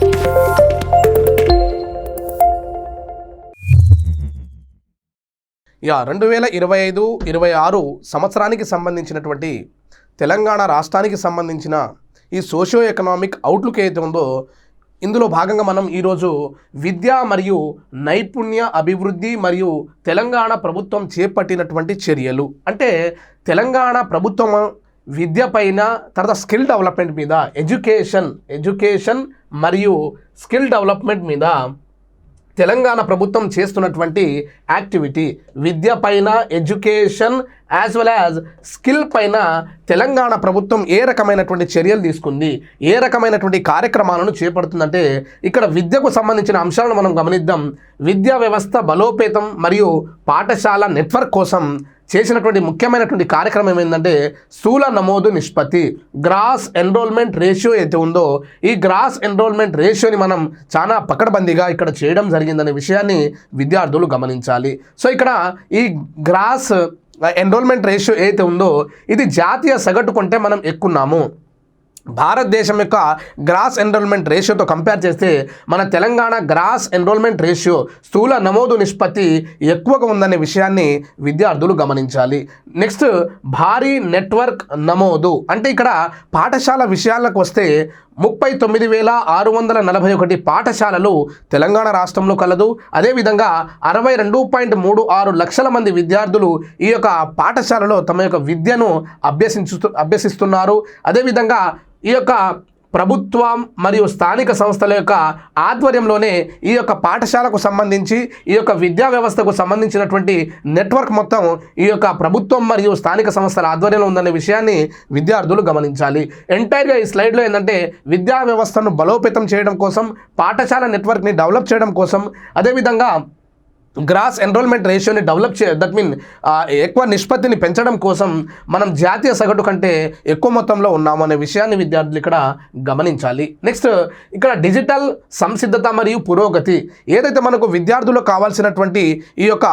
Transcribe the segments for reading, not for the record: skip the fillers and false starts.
2025-26 సంవత్సరానికి సంబంధించినటువంటి తెలంగాణ రాష్ట్రానికి సంబంధించిన ఈ సోషియో ఎకనామిక్ అవుట్లుక్ ఏదైతే ఉందో ఇందులో భాగంగా మనం ఈరోజు విద్య మరియు నైపుణ్య అభివృద్ధి మరియు తెలంగాణ ప్రభుత్వం చేపట్టినటువంటి చర్యలు, అంటే తెలంగాణ ప్రభుత్వం విద్య పైన, తర్వాత స్కిల్ డెవలప్మెంట్ మీద, ఎడ్యుకేషన్ మరియు స్కిల్ డెవలప్మెంట్ మీద తెలంగాణ ప్రభుత్వం చేస్తున్నటువంటి యాక్టివిటీ, విద్య పైన, education as well as skill పైన తెలంగాణ ప్రభుత్వం ఏ రకమైనటువంటి చర్యలు తీసుకుంది, ఏ రకమైనటువంటి కార్యక్రమాలను చేపడుతుందంటే ఇక్కడ విద్యకు సంబంధించిన అంశాలను మనం గమనిద్దాం. విద్యా వ్యవస్థ బలోపేతం మరియు పాఠశాల నెట్వర్క్ కోసం చేసినటువంటి ముఖ్యమైనటువంటి కార్యక్రమం ఏంటంటే స్థూల నమోదు నిష్పత్తి, గ్రాస్ ఎన్రోల్మెంట్ రేషియో అయితే ఉందో ఈ గ్రాస్ ఎన్రోల్మెంట్ రేషియోని మనం చాలా పకడ్బందీగా ఇక్కడ చేయడం జరిగిందనే విషయాన్ని విద్యార్థులు గమనించాలి. సో ఇక్కడ ఈ గ్రాస్ ఎన్రోల్మెంట్ రేషియో ఏదైతే ఉందో ఇది జాతీయ సగటు కంటే మనం ఎక్కున్నాము. భారతదేశం యొక్క గ్రాస్ ఎన్రోల్మెంట్ రేషియోతో కంపేర్ చేస్తే మన తెలంగాణ గ్రాస్ ఎన్రోల్మెంట్ రేషియో, స్థూల నమోదు నిష్పత్తి ఎక్కువగా ఉందనే విషయాన్ని విద్యార్థులు గమనించాలి. నెక్స్ట్ భారీ నెట్వర్క్ నమోదు, అంటే ఇక్కడ పాఠశాల విషయాలకు వస్తే 39,641 పాఠశాలలు తెలంగాణ రాష్ట్రంలో కలదు. అదేవిధంగా 62.36 లక్షల మంది విద్యార్థులు ఈ యొక్క పాఠశాలలో తమ యొక్క విద్యను అభ్యసిస్తున్నారు. అదేవిధంగా ఈ యొక్క ప్రభుత్వం మరియు స్థానిక సంస్థల యొక్క ఆధ్వర్యంలోనే ఈ యొక్క పాఠశాలకు సంబంధించి ఈ యొక్క విద్యా వ్యవస్థకు సంబంధించినటువంటి నెట్వర్క్ మొత్తం ఈ యొక్క ప్రభుత్వం మరియు స్థానిక సంస్థల ఆధ్వర్యంలో ఉందనే విషయాన్ని విద్యార్థులు గమనించాలి. ఎంటైర్గా ఈ స్లైడ్లో ఏంటంటే విద్యా వ్యవస్థను బలోపేతం చేయడం కోసం, పాఠశాల నెట్వర్క్ని డెవలప్ చేయడం కోసం, అదేవిధంగా గ్రాస్ ఎన్రోల్మెంట్ రేషియోని డెవలప్ దట్ మీన్ ఎక్కువ నిష్పత్తిని పెంచడం కోసం మనం జాతీయ సగటు కంటే ఎక్కువ మొత్తంలో ఉన్నాము అనే విషయాన్ని విద్యార్థులు ఇక్కడ గమనించాలి. నెక్స్ట్ ఇక్కడ డిజిటల్ సంసిద్ధత మరియు పురోగతి, ఏదైతే మనకు విద్యార్థులకు కావాల్సినటువంటి ఈ యొక్క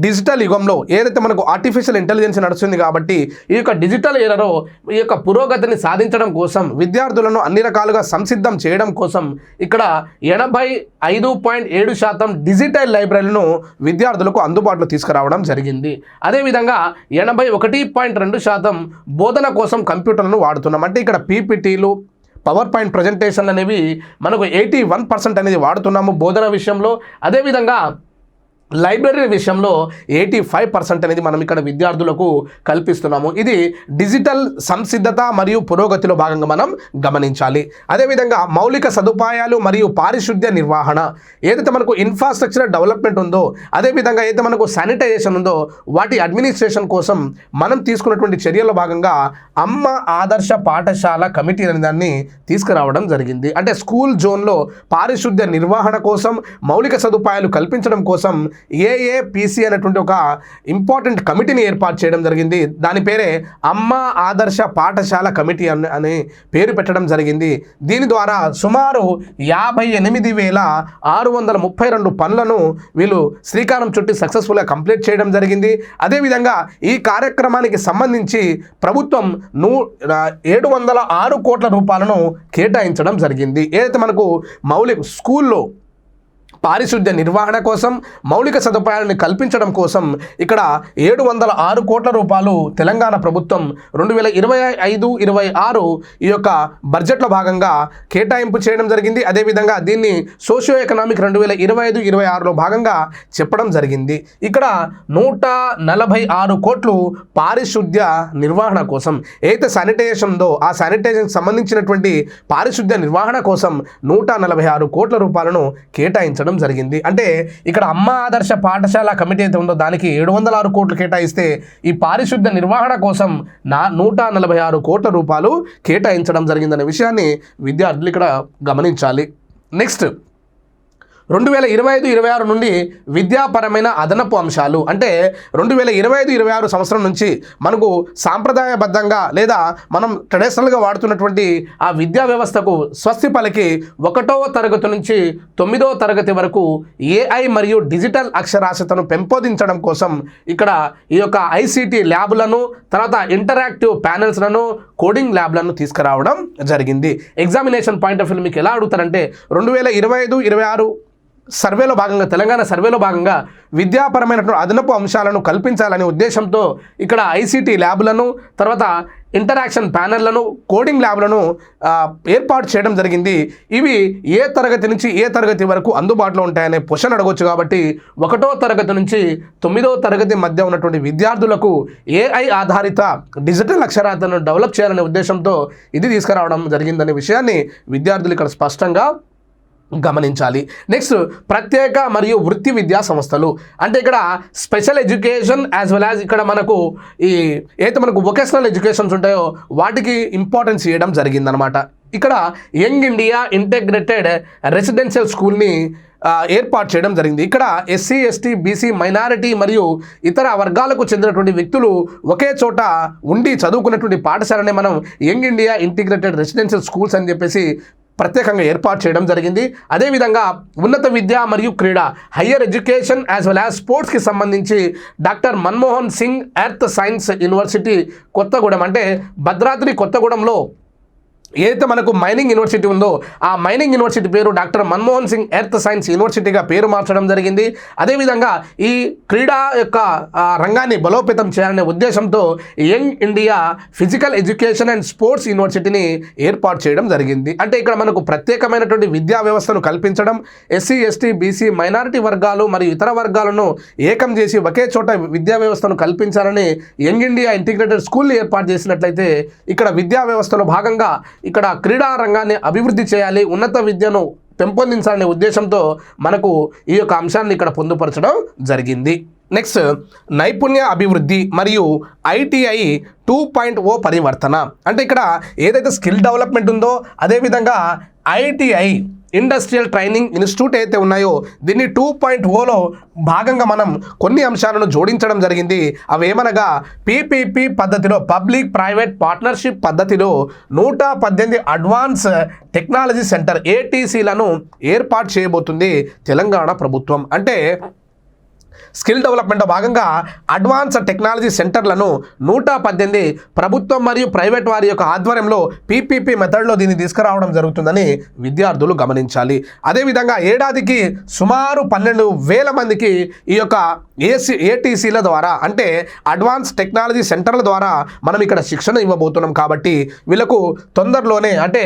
డిజిటల్ యుగంలో ఏదైతే మనకు ఆర్టిఫిషియల్ ఇంటెలిజెన్స్ నడుస్తుంది కాబట్టి ఈ యొక్క డిజిటల్ ఏరాలో ఈ యొక్క పురోగతిని సాధించడం కోసం విద్యార్థులను అన్ని రకాలుగా సంసిద్ధం చేయడం కోసం ఇక్కడ 85.7% డిజిటల్ లైబ్రరీలను విద్యార్థులకు అందుబాటులో తీసుకురావడం జరిగింది. అదేవిధంగా 81.2% బోధన కోసం కంప్యూటర్లను వాడుతున్నాం. అంటే ఇక్కడ పీపీటీలు, పవర్ పాయింట్ ప్రజెంటేషన్లు అనేవి మనకు 81% అనేది వాడుతున్నాము బోధన విషయంలో. అదేవిధంగా లైబ్రరీ విషయంలో 85% అనేది మనం ఇక్కడ విద్యార్థులకు కల్పిస్తున్నాము. ఇది డిజిటల్ సంసిద్ధత మరియు పురోగతిలో భాగంగా మనం గమనించాలి. అదేవిధంగా మౌలిక సదుపాయాలు మరియు పారిశుద్ధ్య నిర్వహణ, ఏదైతే మనకు ఇన్ఫ్రాస్ట్రక్చర్ డెవలప్మెంట్ ఉందో, అదేవిధంగా ఏదైతే మనకు శానిటైజేషన్ ఉందో వాటి అడ్మినిస్ట్రేషన్ కోసం మనం తీసుకున్నటువంటి చర్యల్లో భాగంగా అమ్మ ఆదర్శ పాఠశాల కమిటీ అనే దాన్ని తీసుకురావడం జరిగింది. అంటే స్కూల్ జోన్లో పారిశుద్ధ్య నిర్వహణ కోసం, మౌలిక సదుపాయాలు కల్పించడం కోసం ఏఏపిసి అనేటువంటి ఒక ఇంపార్టెంట్ కమిటీని ఏర్పాటు చేయడం జరిగింది. దాని పేరే అమ్మ ఆదర్శ పాఠశాల కమిటీ అనే పేరు పెట్టడం జరిగింది. దీని ద్వారా సుమారు 58,632 పనులను వీళ్ళు శ్రీకారం చుట్టి సక్సెస్ఫుల్గా కంప్లీట్ చేయడం జరిగింది. అదేవిధంగా ఈ కార్యక్రమానికి సంబంధించి ప్రభుత్వం 706 కోట్ల రూపాయలను కేటాయించడం జరిగింది. ఏదైతే మనకు స్కూల్లో పారిశుద్ధ్య నిర్వహణ కోసం, మౌలిక సదుపాయాలను కల్పించడం కోసం ఇక్కడ 706 కోట్ల రూపాయలు తెలంగాణ ప్రభుత్వం 2025-26 ఈ యొక్క బడ్జెట్లో భాగంగా కేటాయింపు చేయడం జరిగింది. అదేవిధంగా దీన్ని సోషియో ఎకనామిక్ 2025-26లో భాగంగా చెప్పడం జరిగింది. ఇక్కడ 146 కోట్లు పారిశుద్ధ్య నిర్వహణ కోసం, ఏదైతే శానిటైజేషన్ ఉందో ఆ శానిటైజేషన్కి సంబంధించినటువంటి పారిశుద్ధ్య నిర్వహణ కోసం 146 కోట్ల రూపాయలను కేటాయించడం జరిగింది. అంటే ఇక్కడ అమ్మ ఆదర్శ పాఠశాల కమిటీ అయితే ఉందో దానికి 706 కోట్లు కేటాయిస్తే ఈ పారిశుద్ధ్య నిర్వహణ కోసం 146 కోట్ల రూపాయలు కేటాయించడం జరిగిందనే విషయాన్ని విద్యార్థులు ఇక్కడ గమనించాలి. నెక్స్ట్ 2025-26 నుండి విద్యాపరమైన అదనపు అంశాలు అంటే 2025-26 సంవత్సరం నుంచి మనకు సాంప్రదాయబద్ధంగా లేదా మనం ట్రెడిషనల్గా వాడుతున్నటువంటి ఆ విద్యా వ్యవస్థకు స్వస్తి పలికి 1వ తరగతి నుంచి 9వ తరగతి వరకు AI మరియు డిజిటల్ అక్షరాస్యతను పెంపొందించడం కోసం ఇక్కడ ఈ యొక్క ICT ల్యాబ్లను తర్వాత ఇంటరాక్టివ్ ప్యానెల్స్లను కోడింగ్ ల్యాబ్లను తీసుకురావడం జరిగింది. ఎగ్జామినేషన్ పాయింట్ ఆఫ్ వ్యూ మీకు ఎలా అడుగుతారంటే 2025-26 సర్వేలో భాగంగా తెలంగాణ సర్వేలో భాగంగా విద్యాపరమైనటువంటి అదనపు అంశాలను కల్పించాలనే ఉద్దేశంతో ఇక్కడ ICT ల్యాబ్లను తర్వాత ఇంటరాక్షన్ ప్యానెళ్లను కోడింగ్ ల్యాబ్లను ఏర్పాటు చేయడం జరిగింది. ఇవి ఏ తరగతి నుంచి ఏ తరగతి వరకు అందుబాటులో ఉంటాయనే క్వశ్చన్ అడగవచ్చు. కాబట్టి 1వ తరగతి నుంచి 9వ తరగతి మధ్య ఉన్నటువంటి విద్యార్థులకు AI ఆధారిత డిజిటల్ అక్షరాస్యతను డెవలప్ చేయాలనే ఉద్దేశంతో ఇది తీసుకురావడం జరిగిందనే విషయాన్ని విద్యార్థులు ఇక్కడ స్పష్టంగా గమనించాలి. నెక్స్ట్ ప్రత్యేక మరియు వృత్తి విద్యా సంస్థలు అంటే ఇక్కడ special education as well as ఇక్కడ మనకు ఈ ఏదైతే మనకు వొకేషనల్ ఎడ్యుకేషన్స్ ఉంటాయో వాటికి ఇంపార్టెన్స్ ఇవ్వడం జరిగిందనమాట. ఇక్కడ యంగ్ ఇండియా ఇంటిగ్రేటెడ్ రెసిడెన్షియల్ స్కూల్ని ఏర్పాటు చేయడం జరిగింది. ఇక్కడ SC ST BC మైనారిటీ మరియు ఇతర వర్గాలకు చెందినటువంటి వ్యక్తులు ఒకే చోట ఉండి చదువుకున్నటువంటి పాఠశాలని మనం young India integrated residential schools అని చెప్పేసి ప్రత్యేకంగా ఏర్పాటు చేయడం జరిగింది. అదేవిధంగా ఉన్నత విద్య మరియు క్రీడ higher education as well as స్పోర్ట్స్కి సంబంధించి doctor Manmohan Singh earth science university Kothagudem అంటే భద్రాద్రి కొత్తగూడెంలో ఏదైతే మనకు మైనింగ్ యూనివర్సిటీ ఉందో ఆ మైనింగ్ యూనివర్సిటీ పేరు doctor Manmohan Singh earth science యూనివర్సిటీగా పేరు మార్చడం జరిగింది. అదేవిధంగా ఈ క్రీడా యొక్క రంగాన్ని బలోపేతం చేయాలనే ఉద్దేశంతో young India physical education and sports యూనివర్సిటీని ఏర్పాటు చేయడం జరిగింది. అంటే ఇక్కడ మనకు ప్రత్యేకమైనటువంటి విద్యా వ్యవస్థను కల్పించడం, SC ST BC మైనారిటీ వర్గాలు మరియు ఇతర వర్గాలను ఏకం చేసి ఒకే చోట విద్యా వ్యవస్థను కల్పించాలని యంగ్ ఇండియా ఇంటిగ్రేటెడ్ స్కూల్ని ఏర్పాటు చేసినట్లయితే ఇక్కడ విద్యా వ్యవస్థలో భాగంగా ఇక్కడ క్రీడా రంగాన్ని అభివృద్ధి చేయాలి, ఉన్నత విద్యను పెంపొందించాలనే ఉద్దేశంతో మనకు ఈ యొక్క అంశాన్ని ఇక్కడ పొందుపరచడం జరిగింది. నెక్స్ట్ నైపుణ్య అభివృద్ధి మరియు ITI 2.0 పరివర్తన అంటే ఇక్కడ ఏదైతే స్కిల్ డెవలప్మెంట్ ఉందో అదేవిధంగా ITI ఇండస్ట్రియల్ ట్రైనింగ్ ఇన్స్టిట్యూట్ అయితే ఉన్నాయో దీన్ని 2.0లో భాగంగా మనం కొన్ని అంశాలను జోడించడం జరిగింది. అవేమనగా PPP పద్ధతిలో పబ్లిక్ ప్రైవేట్ పార్ట్నర్షిప్ పద్ధతిలో 118 అడ్వాన్స్ టెక్నాలజీ సెంటర్ ATCలను ఏర్పాటు చేయబోతుంది తెలంగాణ ప్రభుత్వం. అంటే స్కిల్ డెవలప్మెంట్లో భాగంగా అడ్వాన్స్ టెక్నాలజీ సెంటర్లను 118 ప్రభుత్వం మరియు ప్రైవేట్ వారి యొక్క ఆధ్వర్యంలో PPP మెథడ్లో దీన్ని తీసుకురావడం జరుగుతుందని విద్యార్థులు గమనించాలి. అదేవిధంగా ఏడాదికి సుమారు 12,000 మందికి ఈ యొక్క ATCల ద్వారా అంటే అడ్వాన్స్ టెక్నాలజీ సెంటర్ల ద్వారా మనం ఇక్కడ శిక్షణ ఇవ్వబోతున్నాం. కాబట్టి వీళ్ళకు తొందరలోనే అంటే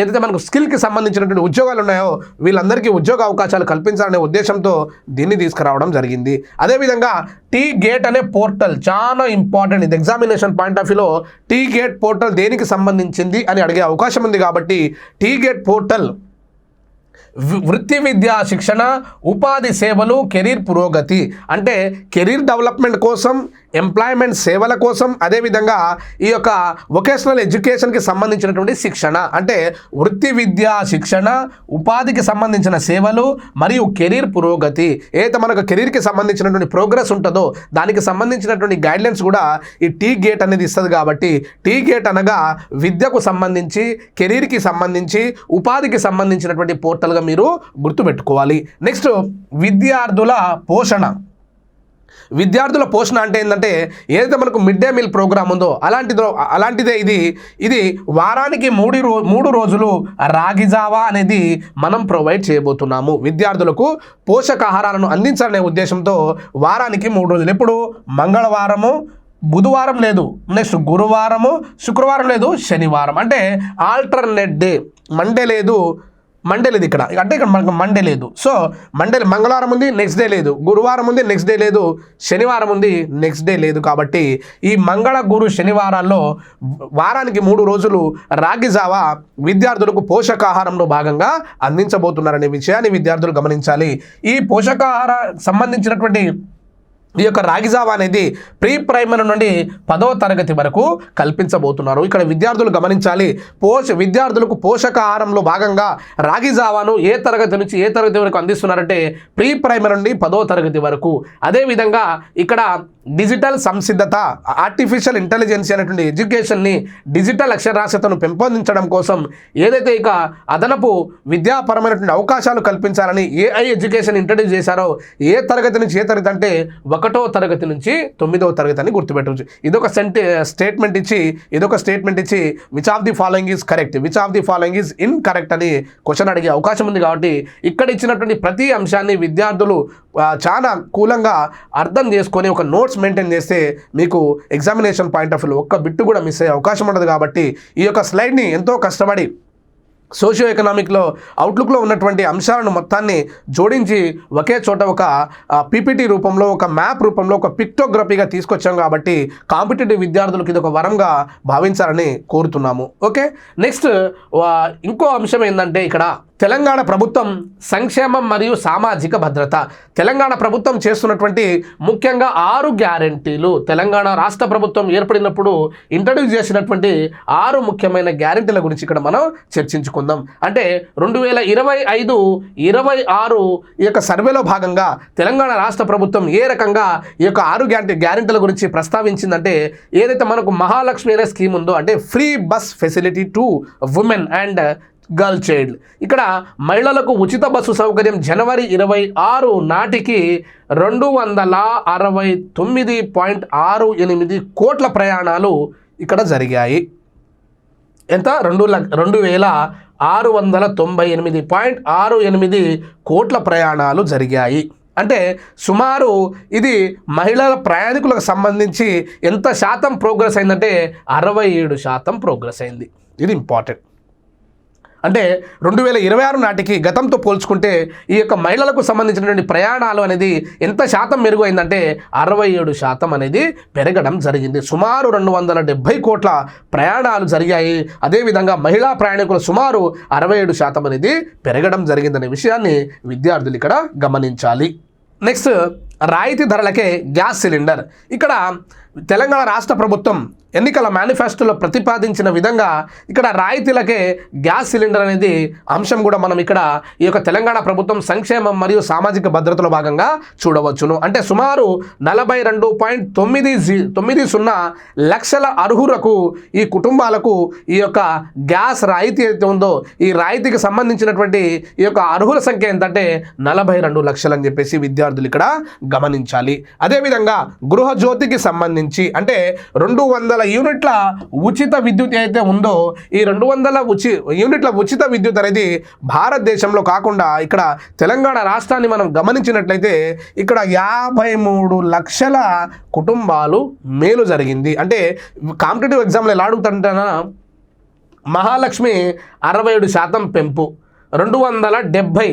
ఏదైతే మనకు స్కిల్కి సంబంధించినటువంటి ఉద్యోగాలు ఉన్నాయో వీళ్ళందరికీ ఉద్యోగ అవకాశాలు కల్పించాలనే ఉద్దేశంతో దీన్ని తీసుకురావడం జరిగింది. అదేవిధంగా T-GATE అనే పోర్టల్ చాలా ఇంపార్టెంట్. ఇది ఎగ్జామినేషన్ పాయింట్ ఆఫ్ వ్యూలో T-GATE పోర్టల్ దేనికి సంబంధించింది అని అడిగే అవకాశం ఉంది. కాబట్టి T-GATE పోర్టల్ వృత్తి విద్యా శిక్షణ, ఉపాధి సేవలు, కెరీర్ పురోగతి అంటే కెరీర్ డెవలప్మెంట్ కోసం, ఎంప్లాయ్మెంట్ సేవల కోసం, అదేవిధంగా ఈ యొక్క వొకేషనల్ ఎడ్యుకేషన్కి సంబంధించినటువంటి శిక్షణ అంటే వృత్తి విద్యా శిక్షణ, ఉపాధికి సంబంధించిన సేవలు మరియు కెరీర్ పురోగతి. ఏదైతే మనకు కెరీర్కి సంబంధించినటువంటి ప్రోగ్రెస్ ఉంటుందో దానికి సంబంధించినటువంటి గైడ్లైన్స్ కూడా ఈ T-GATE అనేది ఇస్తుంది. కాబట్టి T-GATE అనగా విద్యకు సంబంధించి, కెరీర్కి సంబంధించి, ఉపాధికి సంబంధించినటువంటి పోర్టల్గా మీరు గుర్తుపెట్టుకోవాలి. నెక్స్ట్ విద్యార్థుల పోషణ. విద్యార్థుల పోషణ అంటే ఏంటంటే ఏదైతే మనకు మిడ్ డే మీల్ ప్రోగ్రామ్ ఉందో అలాంటిదే ఇది వారానికి 3 రోజులు రాగి జావా అనేది మనం ప్రొవైడ్ చేయబోతున్నాము. విద్యార్థులకు పోషకాహారాలను అందించాలనే ఉద్దేశంతో వారానికి 3 రోజులు. ఎప్పుడు మంగళవారము, బుధవారం లేదు, నెక్స్ట్ గురువారము, శుక్రవారం లేదు, శనివారం అంటే ఆల్టర్నేట్ డే. మండే లేదు ఇక్కడ అంటే ఇక్కడ మనకు మండే లేదు. సో మంగళవారం ఉంది, నెక్స్ట్ డే లేదు, గురువారం ఉంది, నెక్స్ట్ డే లేదు, శనివారం ఉంది, నెక్స్ట్ డే లేదు. కాబట్టి ఈ మంగళ, గురు, శనివారాల్లో వారానికి 3 రోజులు రాగి జావా విద్యార్థులకు పోషకాహారంలో భాగంగా అందించబోతున్నారనే విషయాన్ని విద్యార్థులు గమనించాలి. ఈ పోషకాహార సంబంధించినటువంటి ఈ యొక్క రాగి జావా అనేది ప్రీ ప్రైమరీ నుండి 10వ తరగతి వరకు కల్పించబోతున్నారు. ఇక్కడ విద్యార్థులు గమనించాలి, విద్యార్థులకు పోషకాహారంలో భాగంగా రాగి జావాను ఏ తరగతి నుంచి ఏ తరగతి వరకు అందిస్తున్నారంటే ప్రీ ప్రైమరీ నుండి 10వ తరగతి వరకు. అదేవిధంగా ఇక్కడ డిజిటల్ సంసిద్ధత, ఆర్టిఫిషియల్ ఇంటెలిజెన్స్ అనేటువంటి ఎడ్యుకేషన్ని, డిజిటల్ అక్షరాస్యతను పెంపొందించడం కోసం ఏదైతే ఇక అదనపు విద్యాపరమైనటువంటి అవకాశాలు కల్పించాలని ఏఐ ఎడ్యుకేషన్ ఇంట్రడ్యూస్ చేశారో ఏ తరగతి నుంచి ఏ తరగతి అంటే 1వ తరగతి నుంచి 9వ తరగతి అని గుర్తుపెట్టవచ్చు. ఇదొక స్టేట్మెంట్ ఇచ్చి which of the following is correct, which of the following is incorrect అని క్వశ్చన్ అడిగే అవకాశం ఉంది. కాబట్టి ఇక్కడ ఇచ్చినటువంటి ప్రతి అంశాన్ని విద్యార్థులు చాలా కూలంగా అర్థం చేసుకొని ఒక నోట్స్ మెయింటైన్ చేస్తే మీకు ఎగ్జామినేషన్ పాయింట్ ఆఫ్ వ్యూ ఒక్క బిట్టు కూడా మిస్ అయ్యే అవకాశం ఉండదు. కాబట్టి ఈ యొక్క స్లైడ్ని ఎంతో కష్టపడి సోషియో ఎకనామిక్లో అవుట్లుక్లో ఉన్నటువంటి అంశాలను మొత్తాన్ని జోడించి ఒకే చోట ఒక పీపీటీ రూపంలో, ఒక మ్యాప్ రూపంలో, ఒక పిక్టోగ్రఫీగా తీసుకొచ్చాం. కాబట్టి కాంపిటేటివ్ విద్యార్థులకు ఇది ఒక వరంగా భావించాలని కోరుతున్నాము. ఓకే, నెక్స్ట్ ఇంకో అంశం ఏంటంటే ఇక్కడ తెలంగాణ ప్రభుత్వం సంక్షేమం మరియు సామాజిక భద్రత. తెలంగాణ ప్రభుత్వం చేస్తున్నటువంటి ముఖ్యంగా 6 గ్యారెంటీలు, తెలంగాణ రాష్ట్ర ప్రభుత్వం ఏర్పడినప్పుడు ఇంట్రడ్యూస్ చేసినటువంటి 6 ముఖ్యమైన గ్యారెంటీల గురించి ఇక్కడ మనం చర్చించుకుందాం. అంటే 2025-26 ఈ యొక్క సర్వేలో భాగంగా తెలంగాణ రాష్ట్ర ప్రభుత్వం ఏ రకంగా ఈ యొక్క 6 గ్యారెంటీల గురించి ప్రస్తావించిందంటే, ఏదైతే మనకు మహాలక్ష్మి అనే స్కీమ్ ఉందో, అంటే free bus facility to women and girl child, ఇక్కడ మహిళలకు ఉచిత బస్సు సౌకర్యం జనవరి 26 నాటికి 269.68 కోట్ల ప్రయాణాలు ఇక్కడ జరిగాయి. ఎంత? 2698.68 కోట్ల ప్రయాణాలు జరిగాయి. అంటే సుమారు ఇది మహిళల ప్రయాణికులకు సంబంధించి ఎంత శాతం ప్రోగ్రెస్ అయిందంటే 67% ప్రోగ్రెస్ అయింది. ఇది ఇంపార్టెంట్. అంటే 2026 నాటికి గతంతో పోల్చుకుంటే ఈ యొక్క మహిళలకు సంబంధించినటువంటి ప్రయాణాలు అనేది ఎంత శాతం మెరుగైందంటే 67% అనేది పెరగడం జరిగింది. సుమారు 270 కోట్ల ప్రయాణాలు జరిగాయి. అదేవిధంగా మహిళా ప్రయాణికులు సుమారు 67% అనేది పెరగడం జరిగిందనే విషయాన్ని విద్యార్థులు ఇక్కడ గమనించాలి. నెక్స్ట్, రాయితీ ధరలకే గ్యాస్ సిలిండర్. ఇక్కడ తెలంగాణ రాష్ట్ర ప్రభుత్వం ఎన్నికల మేనిఫెస్టోలో ప్రతిపాదించిన విధంగా ఇక్కడ రాయితీలకే గ్యాస్ సిలిండర్ అనేది అంశం కూడా మనం ఇక్కడ ఈ యొక్క తెలంగాణ ప్రభుత్వం సంక్షేమం మరియు సామాజిక భద్రతలో భాగంగా చూడవచ్చును. అంటే సుమారు 42.90 లక్షల అర్హులకు, ఈ కుటుంబాలకు ఈ యొక్క గ్యాస్ రాయితీ అయితే ఉందో ఈ రాయితీకి సంబంధించినటువంటి ఈ యొక్క అర్హుల సంఖ్య ఎంతంటే 42 లక్షలు అని చెప్పేసి విద్యార్థులు ఇక్కడ గమనించాలి. అదేవిధంగా గృహజ్యోతికి సంబంధించి అంటే 200 యూనిట్ల ఉచిత విద్యుత్ అయితే ఉందో ఈ 200 యూనిట్ల ఉచిత విద్యుత్ అనేది భారతదేశంలో కాకుండా ఇక్కడ తెలంగాణ రాష్ట్రాన్ని మనం గమనించినట్లయితే ఇక్కడ 53 లక్షల కుటుంబాలు మేలు జరిగింది. అంటే కాంపిటేటివ్ ఎగ్జామ్లో ఎలా అడుగుతుంటానా, మహాలక్ష్మి 67% పెంపు, 270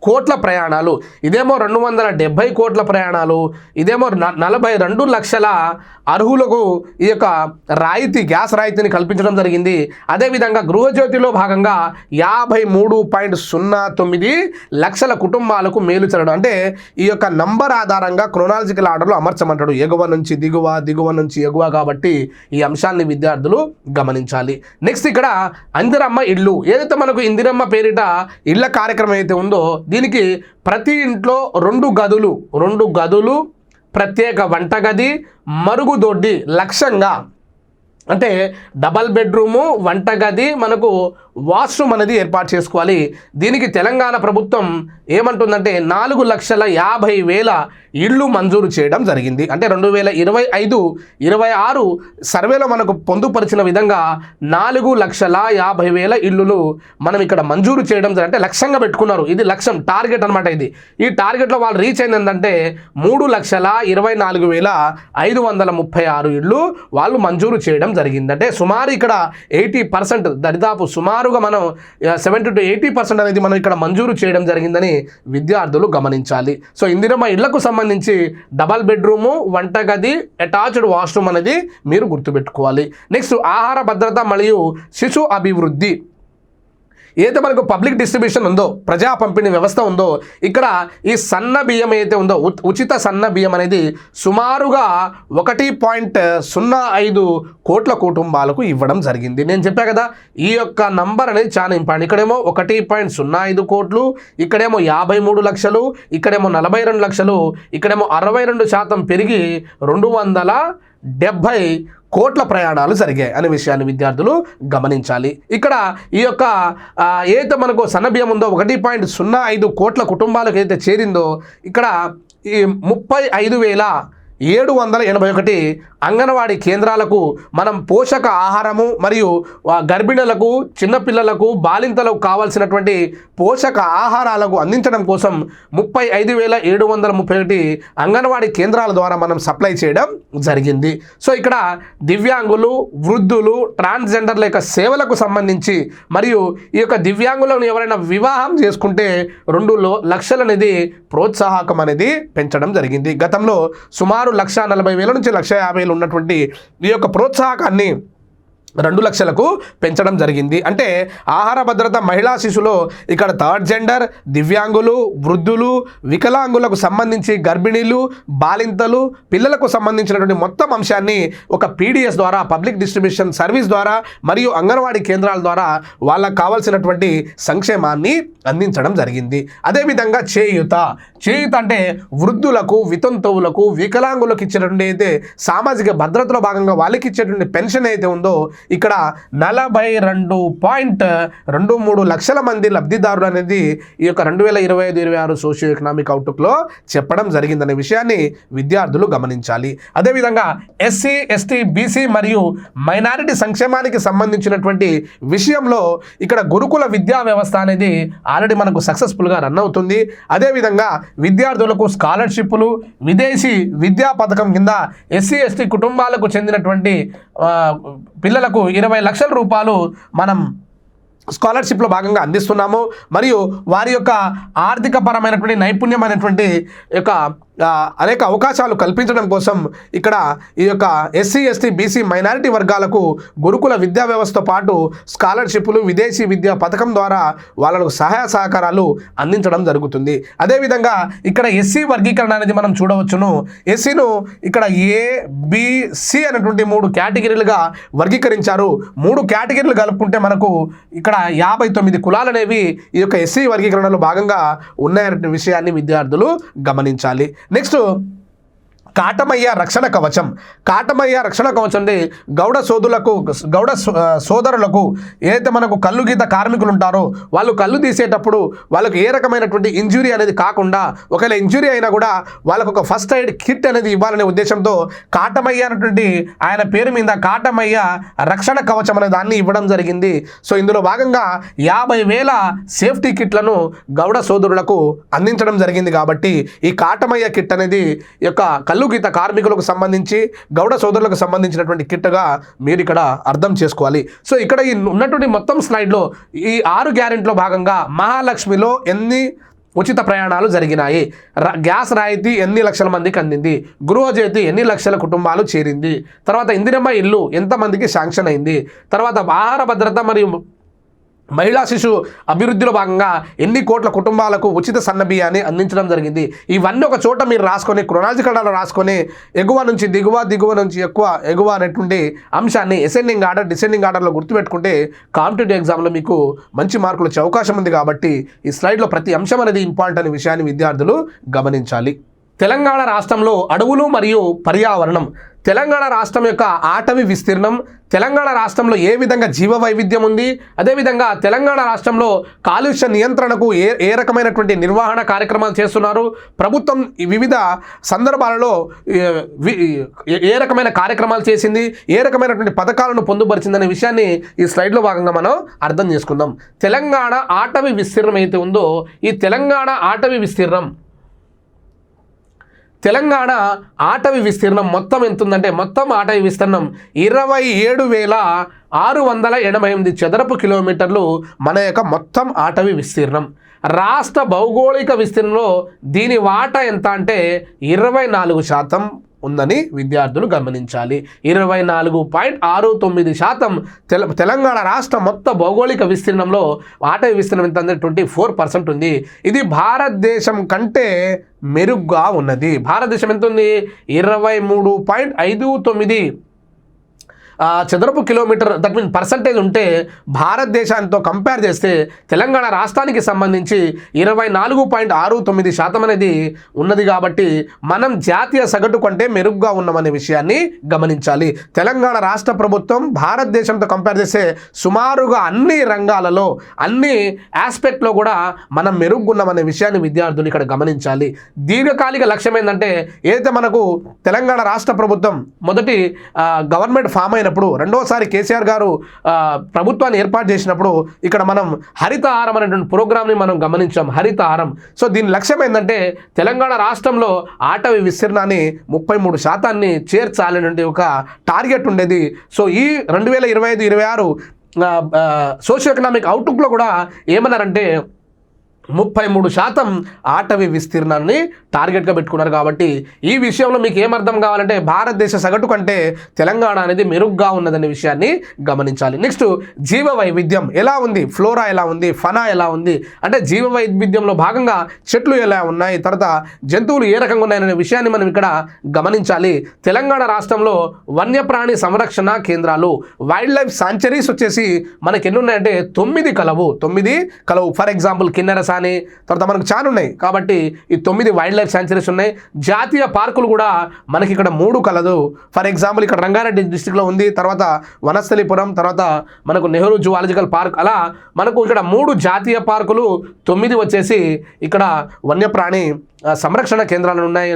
కోట్ల ప్రయాణాలు, ఇదేమో 270 కోట్ల ప్రయాణాలు, ఇదేమో 42 లక్షల అర్హులకు ఈ యొక్క రాయితీ, గ్యాస్ రాయితీని కల్పించడం జరిగింది. అదేవిధంగా గృహజ్యోతిలో భాగంగా 53.09 లక్షల కుటుంబాలకు మేలు జరగడం. అంటే ఈ యొక్క నంబర్ ఆధారంగా క్రోనాలజికల్ ఆర్డర్లో అమర్చమంటాడు, ఎగువ నుంచి దిగువ, దిగువ నుంచి ఎగువ. కాబట్టి ఈ అంశాన్ని విద్యార్థులు గమనించాలి. నెక్స్ట్, ఇక్కడ ఇందిరమ్మ ఇళ్ళు, ఏదైతే మనకు ఇందిరమ్మ పేరిట ఇళ్ళ కార్యక్రమం అయితే ఉందో దీనికి ప్రతి ఇంట్లో 2 గదులు, ప్రత్యేక వంటగది, మరుగుదొడ్డి లక్ష్యంగా, అంటే డబల్ బెడ్రూము, వంటగది, మనకు వాష్రూమ్ అనేది ఏర్పాటు చేసుకోవాలి. దీనికి తెలంగాణ ప్రభుత్వం ఏమంటుందంటే 4,50,000 ఇళ్ళు మంజూరు చేయడం జరిగింది. అంటే 2025-26 సర్వేలో మనకు పొందుపరిచిన విధంగా 4,50,000 ఇళ్ళులు మనం ఇక్కడ మంజూరు చేయడం జరిగింది. అంటే లక్ష్యంగా పెట్టుకున్నారు, ఇది లక్ష్యం, టార్గెట్ అనమాట. ఇది ఈ టార్గెట్లో వాళ్ళు రీచ్ అయింది ఏంటంటే 3,24,536 ఇళ్ళు వాళ్ళు మంజూరు చేయడం జరిగింది. అంటే సుమారు ఇక్కడ 80%, దరిదాపు సుమారుగా మనం 70-80% అనేది మనం ఇక్కడ మంజూరు చేయడం జరిగిందని విద్యార్థులు గమనించాలి. సో ఇందిరమ్మ ఇళ్లకు సంబంధించి డబల్ బెడ్రూము, వంటగది, అటాచ్డ్ వాష్రూమ్ అనేది మీరు గుర్తుపెట్టుకోవాలి. నెక్స్ట్, ఆహార భద్రత మరియు శిశు అభివృద్ధి. ఏదైతే మనకు పబ్లిక్ డిస్ట్రిబ్యూషన్ ఉందో, ప్రజా పంపిణీ వ్యవస్థ ఉందో, ఇక్కడ ఈ సన్న బియ్యం ఏదైతే ఉందో ఉచిత సన్న బియ్యం అనేది సుమారుగా 1.05 కోట్ల కుటుంబాలకు ఇవ్వడం జరిగింది. నేను చెప్పా కదా, ఈ యొక్క నంబర్ అనేది చాలా ఇంపార్టెంట్. ఇక్కడేమో 1.05 కోట్లు, ఇక్కడేమో 53 లక్షలు, ఇక్కడేమో 42 లక్షలు, ఇక్కడేమో 62% పెరిగి 270 కోట్ల ప్రయాణాలు జరిగాయి అనే విషయాన్ని విద్యార్థులు గమనించాలి. ఇక్కడ ఈ యొక్క ఏదైతే మనకు సన్నబియ్యం ఉందో 1.05 కోట్ల కుటుంబాలకు ఏదైతే చేరిందో, ఇక్కడ ఈ 35,781 అంగన్వాడీ కేంద్రాలకు మనం పోషక ఆహారము మరియు గర్భిణులకు, చిన్నపిల్లలకు, బాలింతలకు కావాల్సినటువంటి పోషక ఆహారాలకు అందించడం కోసం 35,731 అంగన్వాడీ కేంద్రాల ద్వారా మనం సప్లై చేయడం జరిగింది. సో ఇక్కడ దివ్యాంగులు, వృద్ధులు, ట్రాన్స్జెండర్ల యొక్క సేవలకు సంబంధించి మరియు ఈ యొక్క దివ్యాంగులను ఎవరైనా వివాహం చేసుకుంటే 2 లక్షల అనేది ప్రోత్సాహకం అనేది పెంచడం జరిగింది. గతంలో సుమారు 1,40,000 నుంచి 1,50,000 ఉన్నటువంటి ఈ యొక్క ప్రోత్సాహకాన్ని 2 లక్షలకు పెంచడం జరిగింది. అంటే ఆహార భద్రత, మహిళా శిశులో ఇక్కడ థర్డ్ జెండర్, దివ్యాంగులు, వృద్ధులు, వికలాంగులకు సంబంధించి గర్భిణీలు, బాలింతలు, పిల్లలకు సంబంధించినటువంటి మొత్తం అంశాన్ని ఒక పీడిఎస్ ద్వారా, పబ్లిక్ డిస్ట్రిబ్యూషన్ సర్వీస్ ద్వారా మరియు అంగన్వాడీ కేంద్రాల ద్వారా వాళ్ళకు కావాల్సినటువంటి సంక్షేమాన్ని అందించడం జరిగింది. అదేవిధంగా చేయూత అంటే వృద్ధులకు, వితంతువులకు, వికలాంగులకు ఇచ్చేటువంటి అయితే సామాజిక భద్రతలో భాగంగా వాళ్ళకి ఇచ్చేటువంటి పెన్షన్ అయితే ఉందో ఇక్కడ 42.23 లక్షల మంది లబ్ధిదారులు అనేది ఈ యొక్క 2025-26 సోషియో ఎకనామిక్ అవుట్లుక్లో చెప్పడం జరిగిందనే విషయాన్ని విద్యార్థులు గమనించాలి. అదేవిధంగా ఎస్సీ, ఎస్టీ, బీసీ మరియు మైనారిటీ సంక్షేమానికి సంబంధించినటువంటి విషయంలో ఇక్కడ గురుకుల విద్యా వ్యవస్థ అనేది ఆల్రెడీ మనకు సక్సెస్ఫుల్గా రన్ అవుతుంది. అదేవిధంగా విద్యార్థులకు స్కాలర్షిప్లు, విదేశీ విద్యా పథకం కింద ఎస్సీ, ఎస్టీ కుటుంబాలకు చెందినటువంటి పిల్లలకు 20 లక్షల రూపాయలు మనం స్కాలర్షిప్లో భాగంగా అందిస్తున్నాము. మరియు వారి యొక్క ఆర్థిక పరమైనటువంటి నైపుణ్యమైనటువంటి యొక్క అనేక అవకాశాలు కల్పించడం కోసం ఇక్కడ ఈ యొక్క ఎస్సీ, ఎస్టీ, బీసీ, మైనారిటీ వర్గాలకు గురుకుల విద్యా వ్యవస్థతో పాటు స్కాలర్షిప్లు, విదేశీ విద్యా పథకం ద్వారా వాళ్ళకు సహాయ సహకారాలు అందించడం జరుగుతుంది. అదేవిధంగా ఇక్కడ ఎస్సీ వర్గీకరణ అనేది మనం చూడవచ్చును. ఎస్సీను ఇక్కడ ఏ, బి, సి అనేటువంటి 3 కేటగిరీలుగా వర్గీకరించారు. 3 కేటగిరీలు కలుపుకుంటే మనకు ఇక్కడ 59 కులాలు అనేవి ఈ యొక్క ఎస్సీ వర్గీకరణలో భాగంగా ఉన్నాయనే విషయాన్ని విద్యార్థులు గమనించాలి. నెక్స్ట్ కాటమయ్య రక్షణ కవచం. కాటమయ్య రక్షణ కవచం అంటే గౌడ సోదరులకు ఏదైతే మనకు కళ్ళు గీత కార్మికులు ఉంటారో వాళ్ళు కళ్ళు తీసేటప్పుడు వాళ్ళకు ఏ రకమైనటువంటి ఇంజురీ అనేది కాకుండా, ఒకవేళ ఇంజురీ అయినా కూడా వాళ్ళకు ఒక ఫస్ట్ ఎయిడ్ కిట్ అనేది ఇవ్వాలనే ఉద్దేశంతో కాటమయ్య అనేటువంటి ఆయన పేరు మీద కాటమయ్య రక్షణ కవచం అనే దాన్ని ఇవ్వడం జరిగింది. సో ఇందులో భాగంగా 50,000 సేఫ్టీ కిట్లను గౌడ సోదరులకు అందించడం జరిగింది. కాబట్టి ఈ కాటమయ్య కిట్ అనేది యొక్క కళ్ళు గీత కార్మికులకు సంబంధించి, గౌడ సోదరులకు సంబంధించినటువంటి కిట్గా మీరు ఇక్కడ అర్థం చేసుకోవాలి. సో ఇక్కడ ఈ ఉన్నటువంటి మొత్తం స్లైడ్లో ఈ 6 గ్యారెంటీలో భాగంగా మహాలక్ష్మిలో ఎన్ని ఉచిత ప్రయాణాలు జరిగినాయి, గ్యాస్ రాయితీ ఎన్ని లక్షల మందికి అందింది, గృహజ్యోతి ఎన్ని లక్షల కుటుంబాలు చేరింది, తర్వాత ఇందిరమ్మ ఇల్లు ఎంతమందికి శాంక్షన్ అయింది, తర్వాత ఆహార భద్రత మరియు మహిళా శిశు అభివృద్ధిలో భాగంగా ఎన్ని కోట్ల కుటుంబాలకు ఉచిత సన్నబియ్యాన్ని అందించడం జరిగింది. ఇవన్నీ ఒక చోట మీరు రాసుకొని క్రొనాలజికల్గా రాసుకొని ఎగువ నుంచి దిగువ, దిగువ నుంచి ఎగువ అనేటువంటి అంశాన్ని అసెండింగ్ ఆర్డర్, డిసెండింగ్ ఆర్డర్లో గుర్తుపెట్టుకుంటే కాంపిటేటివ్ ఎగ్జామ్లో మీకు మంచి మార్కులు వచ్చే అవకాశం ఉంది. కాబట్టి ఈ స్లైడ్లో ప్రతి అంశం అనేది ఇంపార్టెంట్ అనే విషయాన్ని విద్యార్థులు గమనించాలి. తెలంగాణ రాష్ట్రంలో అడవులు మరియు పర్యావరణం. తెలంగాణ రాష్ట్రం యొక్క ఆటవీ విస్తీర్ణం, తెలంగాణ రాష్ట్రంలో ఏ విధంగా జీవ వైవిధ్యం ఉంది, అదేవిధంగా తెలంగాణ రాష్ట్రంలో కాలుష్య నియంత్రణకు ఏ రకమైనటువంటి నిర్వహణ కార్యక్రమాలు చేస్తున్నారు, ప్రభుత్వం వివిధ సందర్భాలలో ఏ రకమైన కార్యక్రమాలు చేసింది, ఏ రకమైనటువంటి పథకాలను పొందుపరిచిందనే విషయాన్ని ఈ స్లైడ్లో భాగంగా మనం అర్థం చేసుకుందాం. తెలంగాణ ఆటవీ విస్తీర్ణం అయితే ఉందో ఈ తెలంగాణ ఆటవీ విస్తీర్ణం, తెలంగాణ ఆటవీ విస్తీర్ణం మొత్తం ఎంత ఉందంటే మొత్తం ఆటవీ విస్తీర్ణం 27,688 చదరపు కిలోమీటర్లు మన యొక్క మొత్తం ఆటవీ విస్తీర్ణం. రాష్ట్ర భౌగోళిక విస్తీర్ణంలో దీని వాటా ఎంత అంటే 24% ఉందని విద్యార్థులు గమనించాలి. 24.69% తెలంగాణ రాష్ట్రం మొత్తం భౌగోళిక విస్తీర్ణంలో అటవీ విస్తీర్ణం ఎంత అంటే 24% ఉంది. ఇది భారతదేశం కంటే మెరుగ్గా ఉన్నది. భారతదేశం ఎంత ఉంది? 23.59 చదరపు కిలోమీటర్, దట్ మీన్ పర్సంటేజ్ ఉంటే భారతదేశాంతో కంపేర్ చేస్తే తెలంగాణ రాష్ట్రానికి సంబంధించి 24.69% అనేది ఉన్నది. కాబట్టి మనం జాతీయ సగటు కంటే మెరుగ్గా ఉన్నామనే విషయాన్ని గమనించాలి. తెలంగాణ రాష్ట్ర ప్రభుత్వం భారతదేశంతో కంపేర్ చేస్తే సుమారుగా అన్ని రంగాలలో, అన్ని ఆస్పెక్ట్లో కూడా మనం మెరుగ్గున్నామనే విషయాన్ని విద్యార్థులు ఇక్కడ గమనించాలి. దీర్ఘకాలిక లక్ష్యం ఏంటంటే, ఏదైతే మనకు తెలంగాణ రాష్ట్ర ప్రభుత్వం మొదటి గవర్నమెంట్ ఫామ్ అయినప్పుడు, రెండోసారి కేసీఆర్ గారు ప్రభుత్వాన్ని ఏర్పాటు చేసినప్పుడు ఇక్కడ మనం హరితహారం అనేటువంటి ప్రోగ్రామ్ని మనం గమనించాం. హరితహారం. సో దీని లక్ష్యం ఏంటంటే తెలంగాణ రాష్ట్రంలో అటవీ విస్తీర్ణాన్ని 33% చేర్చాలనేటువంటి ఒక టార్గెట్ ఉండేది. సో ఈ 2025-26 సోషియో ఎకనామిక్ అవుట్లుక్లో కూడా ఏమన్నారంటే 33% అటవీ విస్తీర్ణాన్ని టార్గెట్గా పెట్టుకున్నారు. కాబట్టి ఈ విషయంలో మీకు ఏమర్థం కావాలంటే భారతదేశ సగటు కంటే తెలంగాణ అనేది మెరుగ్గా ఉన్నదనే విషయాన్ని గమనించాలి. నెక్స్ట్ జీవ వైవిధ్యం ఎలా ఉంది, ఫ్లోరా ఎలా ఉంది, ఫనా ఎలా ఉంది అంటే జీవ వైవిధ్యంలో భాగంగా చెట్లు ఎలా ఉన్నాయి, తర్వాత జంతువులు ఏ రకంగా ఉన్నాయనే విషయాన్ని మనం ఇక్కడ గమనించాలి. తెలంగాణ రాష్ట్రంలో వన్యప్రాణి సంరక్షణ కేంద్రాలు, వైల్డ్ లైఫ్ సాంచురీస్ వచ్చేసి మనకి ఎన్ని ఉన్నాయంటే 9 కలవు. ఫర్ ఎగ్జాంపుల్ కిన్నెరస అని, తర్వాత మనకు చాలా ఉన్నాయి. కాబట్టి ఈ 9 వైల్డ్ లైఫ్ సాంచురీస్ ఉన్నాయి. జాతీయ పార్కులు కూడా మనకి ఇక్కడ 3 కలదు. ఫర్ ఎగ్జాంపుల్ ఇక్కడ రంగారెడ్డి డిస్టిక్లో ఉంది, తర్వాత వనస్థలిపురం, తర్వాత మనకు నెహ్రూ జువాలజికల్ పార్క్, అలా మనకు ఇక్కడ 3 జాతీయ పార్కులు, 9 వచ్చేసి ఇక్కడ వన్యప్రాణి సంరక్షణ కేంద్రాలు ఉన్నాయి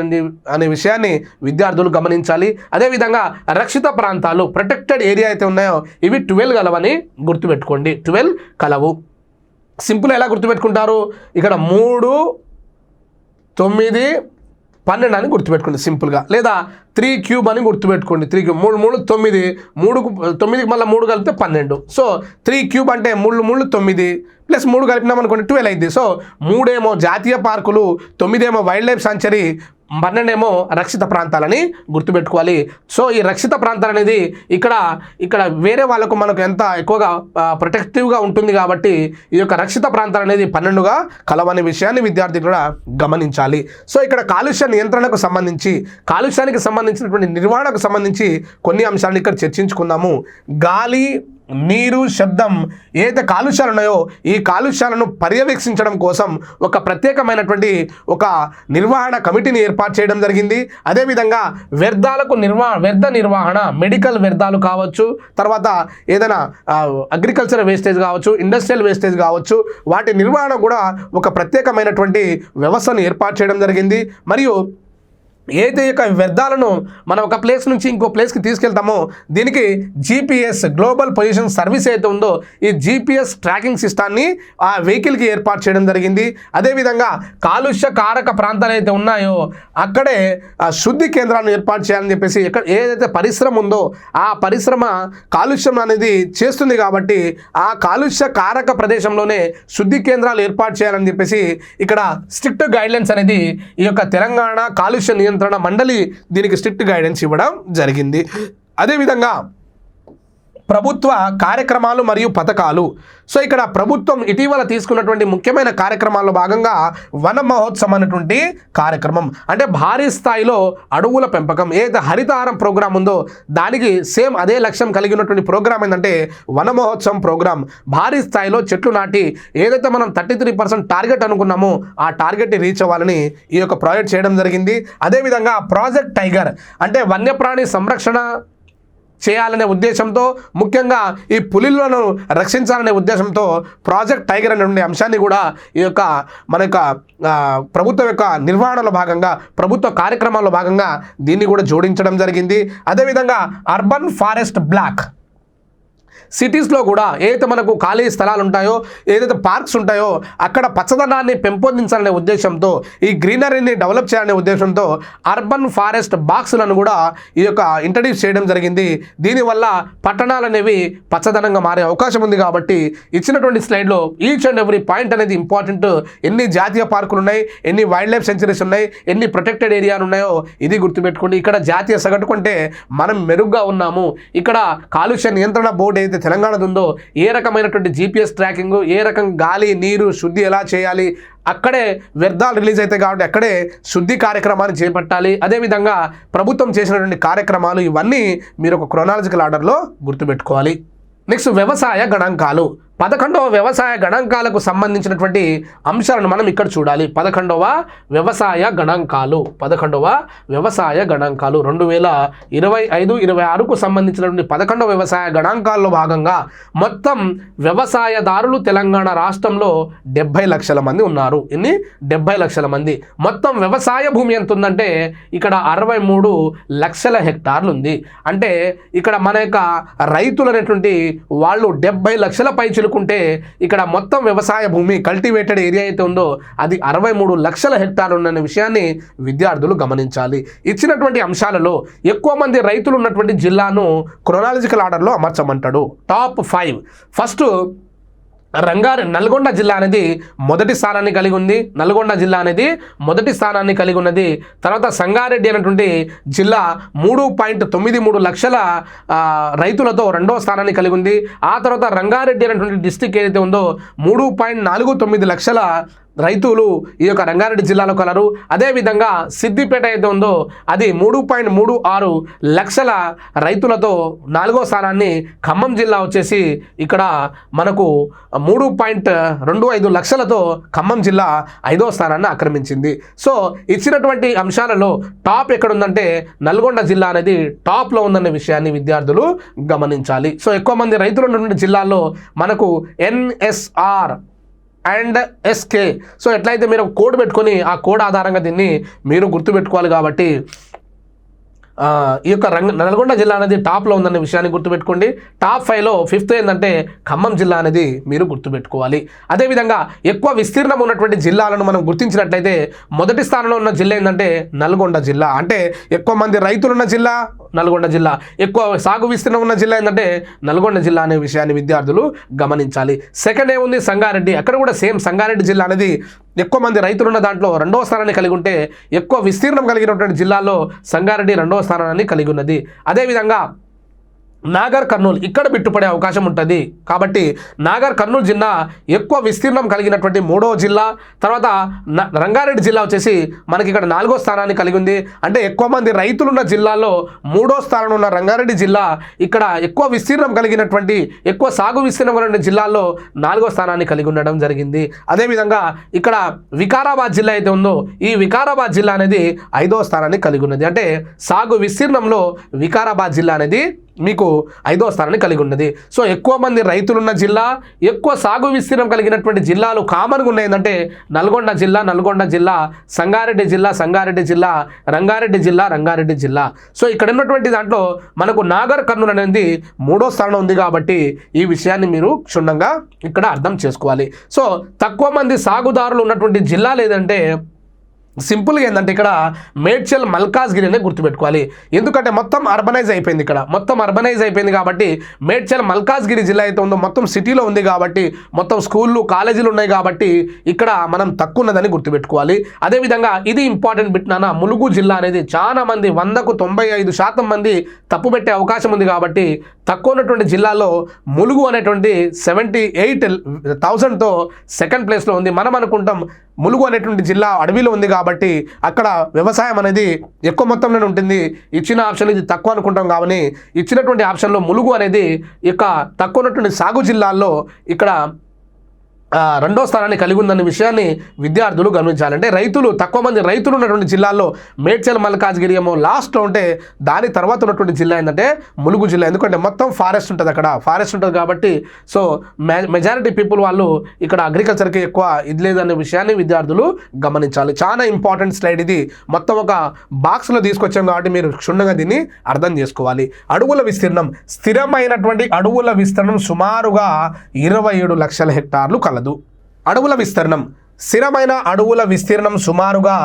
అనే విషయాన్ని విద్యార్థులు గమనించాలి. అదేవిధంగా రక్షిత ప్రాంతాలు, ప్రొటెక్టెడ్ ఏరియా అయితే ఉన్నాయో ఇవి 12 కలవని గుర్తుపెట్టుకోండి. 12 కలవు. సింపుల్ ఎలా గుర్తుపెట్టుకుంటారు? ఇక్కడ 3, 9, 12 అని గుర్తుపెట్టుకోండి సింపుల్గా, లేదా 3 క్యూబ్ అని గుర్తుపెట్టుకోండి. 3 క్యూబ్ 3 3 9, 9కి మళ్ళీ 3 కలిపితే 12. సో 3 క్యూబ్ అంటే 3 3 9 ప్లస్ 3 కలిపినాం అనుకోండి 12 అయింది. సో 3 ఏమో జాతీయ పార్కులు, 9 ఏమో వైల్డ్ లైఫ్ సాంచురీ, 12 ఏమో రక్షిత ప్రాంతాలని గుర్తుపెట్టుకోవాలి. సో ఈ రక్షిత ప్రాంతాలు అనేది ఇక్కడ వేరే వాళ్ళకు మనకు ఎంత ఎక్కువగా ప్రొటెక్టివ్గా ఉంటుంది. కాబట్టి ఈ యొక్క రక్షిత ప్రాంతాలు అనేది 12గా కలవనే విషయాన్ని విద్యార్థులు కూడా గమనించాలి. సో ఇక్కడ కాలుష్య నియంత్రణకు సంబంధించి, కాలుష్యానికి సంబంధించినటువంటి నిర్వహణకు సంబంధించి కొన్ని అంశాలను ఇక్కడ చర్చించుకుందాము. గాలి, నీరు, శబ్దం ఏదైతే కాలుష్యాలు ఉన్నాయో ఈ కాలుష్యాలను పర్యవేక్షించడం కోసం ఒక ప్రత్యేకమైనటువంటి ఒక నిర్వహణ కమిటీని ఏర్పాటు చేయడం జరిగింది. అదేవిధంగా వ్యర్థాలకు వ్యర్థ నిర్వహణ, మెడికల్ వ్యర్థాలు కావచ్చు, తర్వాత ఏదైనా అగ్రికల్చర్ వేస్టేజ్ కావచ్చు, ఇండస్ట్రియల్ వేస్టేజ్ కావచ్చు, వాటి నిర్వహణ కూడా ఒక ప్రత్యేకమైనటువంటి వ్యవస్థను ఏర్పాటు చేయడం జరిగింది. మరియు ఏదైతే యొక్క వ్యర్థాలను మనం ఒక ప్లేస్ నుంచి ఇంకో ప్లేస్కి తీసుకెళ్తామో దీనికి జీపీఎస్, గ్లోబల్ పొజిషన్ సర్వీస్ అయితే ఉందో ఈ జీపీఎస్ ట్రాకింగ్ సిస్టాన్ని ఆ వెహికల్కి ఏర్పాటు చేయడం జరిగింది. అదేవిధంగా కాలుష్య కారక ప్రాంతాలు అయితే ఉన్నాయో అక్కడే శుద్ధి కేంద్రాలను ఏర్పాటు చేయాలని చెప్పేసి, ఏదైతే పరిశ్రమ ఉందో ఆ పరిశ్రమ కాలుష్యం అనేది చేస్తుంది కాబట్టి ఆ కాలుష్య కారక ప్రదేశంలోనే శుద్ధి కేంద్రాలు ఏర్పాటు చేయాలని చెప్పేసి ఇక్కడ స్ట్రిక్ట్ గైడ్లైన్స్ అనేది ఈ యొక్క తెలంగాణ కాలుష్య నియంత్రణ మండలి దీనికి స్ట్రిక్ట్ గైడెన్స్ ఇవ్వడం జరిగింది. అదేవిధంగా ప్రభుత్వ కార్యక్రమాలు మరియు పథకాలు. సో ఇక్కడ ప్రభుత్వం ఇటీవల తీసుకున్నటువంటి ముఖ్యమైన కార్యక్రమాల్లో భాగంగా వన మహోత్సవం అనేటువంటి కార్యక్రమం, అంటే భారీ స్థాయిలో అడవుల పెంపకం, ఏదైతే హరితహారం ప్రోగ్రాం ఉందో దానికి సేమ్ అదే లక్ష్యం కలిగి ఉన్నటువంటి ప్రోగ్రాం ఏంటంటే వన మహోత్సవం ప్రోగ్రాం. భారీ స్థాయిలో చెట్లు నాటి ఏదైతే మనం 33% టార్గెట్ అనుకున్నామో ఆ టార్గెట్ని రీచ్ అవ్వాలని ఈ యొక్క ప్రాజెక్ట్ చేయడం జరిగింది. అదేవిధంగా ప్రాజెక్ట్ టైగర్ అంటే వన్యప్రాణి సంరక్షణ చేయాలనే ఉద్దేశంతో, ముఖ్యంగా ఈ పులిలను రక్షించాలనే ఉద్దేశంతో ప్రాజెక్ట్ టైగర్ అనే అంశాన్ని కూడా ఈ యొక్క మన యొక్క ప్రభుత్వం యొక్క నిర్వహణలో భాగంగా, ప్రభుత్వ కార్యక్రమాల్లో భాగంగా దీన్ని కూడా జోడించడం జరిగింది. అదేవిధంగా అర్బన్ ఫారెస్ట్ బ్లాక్ సిటీస్లో కూడా ఏదైతే మనకు ఖాళీ స్థలాలు ఉంటాయో, ఏదైతే పార్క్స్ ఉంటాయో అక్కడ పచ్చదనాన్ని పెంపొందించాలనే ఉద్దేశంతో, ఈ గ్రీనరీని డెవలప్ చేయాలనే ఉద్దేశంతో అర్బన్ ఫారెస్ట్ బాక్సులను కూడా ఈ యొక్క ఇంట్రడ్యూస్ చేయడం జరిగింది. దీనివల్ల పట్టణాలు అనేవి పచ్చదనంగా మారే అవకాశం ఉంది. కాబట్టి ఇచ్చినటువంటి స్లైడ్లో ఈచ్ అండ్ ఎవ్రీ పాయింట్ అనేది ఇంపార్టెంట్. ఎన్ని జాతీయ పార్కులు ఉన్నాయి, ఎన్ని వైల్డ్ లైఫ్ సెంచరీస్ ఉన్నాయి, ఎన్ని ప్రొటెక్టెడ్ ఏరియాలు ఉన్నాయో ఇది గుర్తుపెట్టుకోండి. ఇక్కడ జాతీయ సగటు కంటే మనం మెరుగ్గా ఉన్నాము. ఇక్కడ కాలుష్య నియంత్రణ బోర్డు ఏదైతే తెలంగాణది ఉందో ఏ రకమైనటువంటి జీపీఎస్ ట్రాకింగ్, ఏ రకం గాలి నీరు శుద్ధి ఎలా చేయాలి, అక్కడే వ్యర్థాలు రిలీజ్ అవుతాయి కాబట్టి అక్కడే శుద్ధి కార్యక్రమాన్ని చేపట్టాలి. అదేవిధంగా ప్రభుత్వం చేసినటువంటి కార్యక్రమాలు ఇవన్నీ మీరు ఒక క్రోనాలజికల్ ఆర్డర్లో గుర్తుపెట్టుకోవాలి. నెక్స్ట్ వ్యవసాయ గణాంకాలు. 11వ వ్యవసాయ గణాంకాలకు సంబంధించినటువంటి అంశాలను మనం ఇక్కడ చూడాలి. 11వ వ్యవసాయ గణాంకాలు 2025-26కు సంబంధించినటువంటి 11వ వ్యవసాయ గణాంకాల్లో భాగంగా మొత్తం వ్యవసాయదారులు తెలంగాణ రాష్ట్రంలో 70 లక్షల మంది ఉన్నారు. ఎన్ని? 70 లక్షల మంది. మొత్తం వ్యవసాయ భూమి ఎంత ఉందంటే ఇక్కడ 63 లక్షల హెక్టార్లు ఉంది. అంటే ఇక్కడ మన యొక్క రైతులు అనేటువంటి వాళ్ళు 70 లక్షల పై కుంటే ఇక్కడ మొత్తం వ్యవసాయ భూమి కల్టివేటెడ్ ఏరియా అయితే ఉందో అది 63 లక్షల హెక్టార్లు ఉన్న విషయాన్ని విద్యార్థులు గమనించాలి. ఇచ్చినటువంటి అంశాలలో ఎక్కువ మంది రైతులు ఉన్నటువంటి జిల్లాను క్రోనాలజికల్ ఆర్డర్లో అమర్చమంటాడు. టాప్ 5. ఫస్ట్ నల్గొండ జిల్లా అనేది మొదటి స్థానాన్ని కలిగి ఉంది. ఉన్నది. తర్వాత సంగారెడ్డి అనేటువంటి జిల్లా 3.93 లక్షల రైతులతో రెండవ స్థానాన్ని కలిగి ఉంది. ఆ తర్వాత రంగారెడ్డి అనేటువంటి డిస్టిక్ ఏదైతే ఉందో 3.49 లక్షల రైతులు ఈ యొక్క రంగారెడ్డి జిల్లాలో కలరు. అదేవిధంగా సిద్దిపేట అయితే ఉందో అది 3.36 లక్షల రైతులతో 4వ స్థానాన్ని, ఖమ్మం జిల్లా వచ్చేసి ఇక్కడ మనకు 3.25 లక్షలతో ఖమ్మం జిల్లా 5వ స్థానాన్ని ఆక్రమించింది. సో ఇచ్చినటువంటి అంశాలలో టాప్ ఎక్కడుందంటే నల్గొండ జిల్లా అనేది టాప్లో ఉందనే విషయాన్ని విద్యార్థులు గమనించాలి. సో ఎక్కువ మంది రైతులు ఉన్నటువంటి జిల్లాల్లో మనకు ఎన్ఎస్ఆర్ అండ్ ఎస్కే. సో ఎట్లయితే మీరు కోడ్ పెట్టుకొని ఆ కోడ్ ఆధారంగా దీన్ని మీరు గుర్తుపెట్టుకోవాలి. కాబట్టి ఈ యొక్క నల్గొండ జిల్లా అనేది టాప్లో ఉందనే విషయాన్ని గుర్తుపెట్టుకోండి. టాప్ 5లో 5th ఏంటంటే ఖమ్మం జిల్లా అనేది మీరు గుర్తుపెట్టుకోవాలి. అదేవిధంగా ఎక్కువ విస్తీర్ణం ఉన్నటువంటి జిల్లాలను మనం గుర్తించినట్లయితే మొదటి స్థానంలో ఉన్న జిల్లా ఏంటంటే నల్గొండ జిల్లా. అంటే ఎక్కువ మంది రైతులు ఉన్న జిల్లా నల్గొండ జిల్లా. ఎక్కువ సాగు విస్తీర్ణం ఉన్న జిల్లా ఏంటంటే నల్గొండ జిల్లా అనే విషయాన్ని విద్యార్థులు గమనించాలి. సెకండ్ ఏముంది? సంగారెడ్డి. అక్కడ కూడా సేమ్ సంగారెడ్డి జిల్లా అనేది ఎక్కువ మంది రైతులున్న దాంట్లో 2వ స్థానాన్ని కలిగి ఉంటే ఎక్కువ విస్తీర్ణం కలిగినటువంటి జిల్లాలో సంగారెడ్డి 2వ స్థానాన్ని కలిగి ఉన్నది. అదేవిధంగా నాగర్ కర్నూలు ఇక్కడ బిట్టుపడే అవకాశం ఉంటుంది. కాబట్టి నాగర్ కర్నూలు జిల్లా ఎక్కువ విస్తీర్ణం కలిగినటువంటి 3వ జిల్లా. తర్వాత రంగారెడ్డి జిల్లా వచ్చేసి మనకి ఇక్కడ 4వ స్థానాన్ని కలిగి ఉంది. అంటే ఎక్కువ మంది రైతులున్న జిల్లాలో 3వ స్థానంలో ఉన్న రంగారెడ్డి జిల్లా ఇక్కడ ఎక్కువ విస్తీర్ణం కలిగినటువంటి, ఎక్కువ సాగు విస్తీర్ణం కలిగిన జిల్లాల్లో 4వ స్థానాన్ని కలిగి ఉండడం జరిగింది. అదేవిధంగా ఇక్కడ వికారాబాద్ జిల్లా అయితే ఉందో ఈ వికారాబాద్ జిల్లా అనేది 5వ స్థానాన్ని కలిగి ఉన్నది. అంటే సాగు విస్తీర్ణంలో వికారాబాద్ జిల్లా అనేది మీకు 5వ స్థానాన్ని కలిగి ఉన్నది. సో ఎక్కువ మంది రైతులున్న జిల్లా, ఎక్కువ సాగు విస్తీర్ణం కలిగినటువంటి జిల్లాలు కామన్గా ఉన్నాయి. ఏంటంటే నల్గొండ జిల్లా, సంగారెడ్డి జిల్లా, రంగారెడ్డి జిల్లా. సో ఇక్కడ ఉన్నటువంటి దాంట్లో మనకు నాగర్ కర్నూలు అనేది 3వ స్థానంలో ఉంది. కాబట్టి ఈ విషయాన్ని మీరు క్షుణ్ణంగా ఇక్కడ అర్థం చేసుకోవాలి. సో తక్కువ మంది సాగుదారులు ఉన్నటువంటి జిల్లా లేదంటే సింపుల్గా ఏంటంటే ఇక్కడ మేడ్చల్ మల్కాజ్గిరి అనేది గుర్తుపెట్టుకోవాలి. ఎందుకంటే మొత్తం అర్బనైజ్ అయిపోయింది. ఇక్కడ మొత్తం అర్బనైజ్ అయిపోయింది కాబట్టి మేడ్చల్ మల్కాజ్గిరి జిల్లా అయితే ఉందో మొత్తం సిటీలో ఉంది. కాబట్టి మొత్తం స్కూళ్ళు కాలేజీలు ఉన్నాయి. కాబట్టి ఇక్కడ మనం తక్కువ ఉన్నదని గుర్తుపెట్టుకోవాలి. అదేవిధంగా ఇది ఇంపార్టెంట్ బిట్ నాన్న, ములుగు జిల్లా అనేది చాలా మంది 100కు 95% మంది తప్పు పెట్టే అవకాశం ఉంది. కాబట్టి తక్కువ ఉన్నటువంటి జిల్లాలో ములుగు అనేటువంటి 78,000తో సెకండ్ ప్లేస్లో ఉంది. మనం అనుకుంటాం ములుగు అనేటువంటి జిల్లా అడవిలో ఉంది కాబట్టి అక్కడ వ్యవసాయం అనేది ఎక్కువ మొత్తంలోనే ఉంటుంది. ఇచ్చిన ఆప్షన్ ఇది తక్కువ అనుకుంటాం. కాబట్టి ఇచ్చినటువంటి ఆప్షన్లో ములుగు అనేది ఇక తక్కువ ఉన్నటువంటి సాగు జిల్లాల్లో ఇక్కడ రెండో స్థానాన్ని కలిగి ఉందనే విషయాన్ని విద్యార్థులు గమనించాలి. అంటే తక్కువ మంది రైతులు ఉన్నటువంటి జిల్లాల్లో మేడ్చల్ మల్కాజ్గిరి ఏమో లాస్ట్లో ఉంటే దాని తర్వాత ఉన్నటువంటి జిల్లా ఏంటంటే ములుగు జిల్లా. ఎందుకంటే మొత్తం ఫారెస్ట్ ఉంటుంది, అక్కడ ఫారెస్ట్ ఉంటుంది కాబట్టి సో మెజారిటీ పీపుల్ వాళ్ళు ఇక్కడ అగ్రికల్చర్కి ఎక్కువ ఇది లేదనే విషయాన్ని విద్యార్థులు గమనించాలి. చాలా ఇంపార్టెంట్ స్లైడ్ ఇది. మొత్తం ఒక బాక్స్లో తీసుకొచ్చాం కాబట్టి మీరు క్షుణ్ణంగా దీన్ని అర్థం చేసుకోవాలి. అడవుల విస్తీర్ణం, స్థిరమైనటువంటి అడవుల విస్తీర్ణం సుమారుగా 27 లక్షల హెక్టార్లు కలదు. అడవుల విస్తీర్ణం, స్థిరమైన అడవుల విస్తీర్ణం సుమారుగా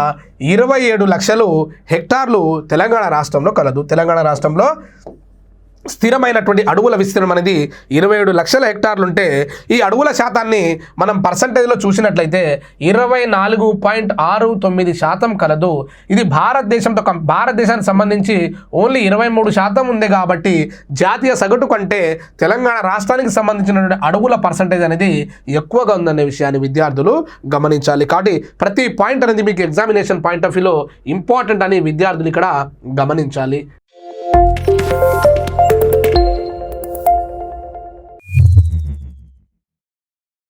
27 లక్షలు హెక్టార్లు తెలంగాణ రాష్ట్రంలో కలదు. తెలంగాణ రాష్ట్రంలో స్థిరమైనటువంటి అడవుల విస్తీర్ణం అనేది 27 లక్షల హెక్టార్లు ఉంటే ఈ అడవుల శాతాన్ని మనం పర్సంటేజ్లో చూసినట్లయితే 24.69% కలదు. ఇది భారతదేశానికి సంబంధించి ఓన్లీ 23% ఉంది కాబట్టి జాతీయ సగటు కంటే తెలంగాణ రాష్ట్రానికి సంబంధించినటువంటి అడవుల పర్సంటేజ్ అనేది ఎక్కువగా ఉందనే విషయాన్ని విద్యార్థులు గమనించాలి. కాబట్టి ప్రతి పాయింట్ అనేది మీకు ఎగ్జామినేషన్ పాయింట్ ఆఫ్ వ్యూలో ఇంపార్టెంట్ అని విద్యార్థులు ఇక్కడ గమనించాలి.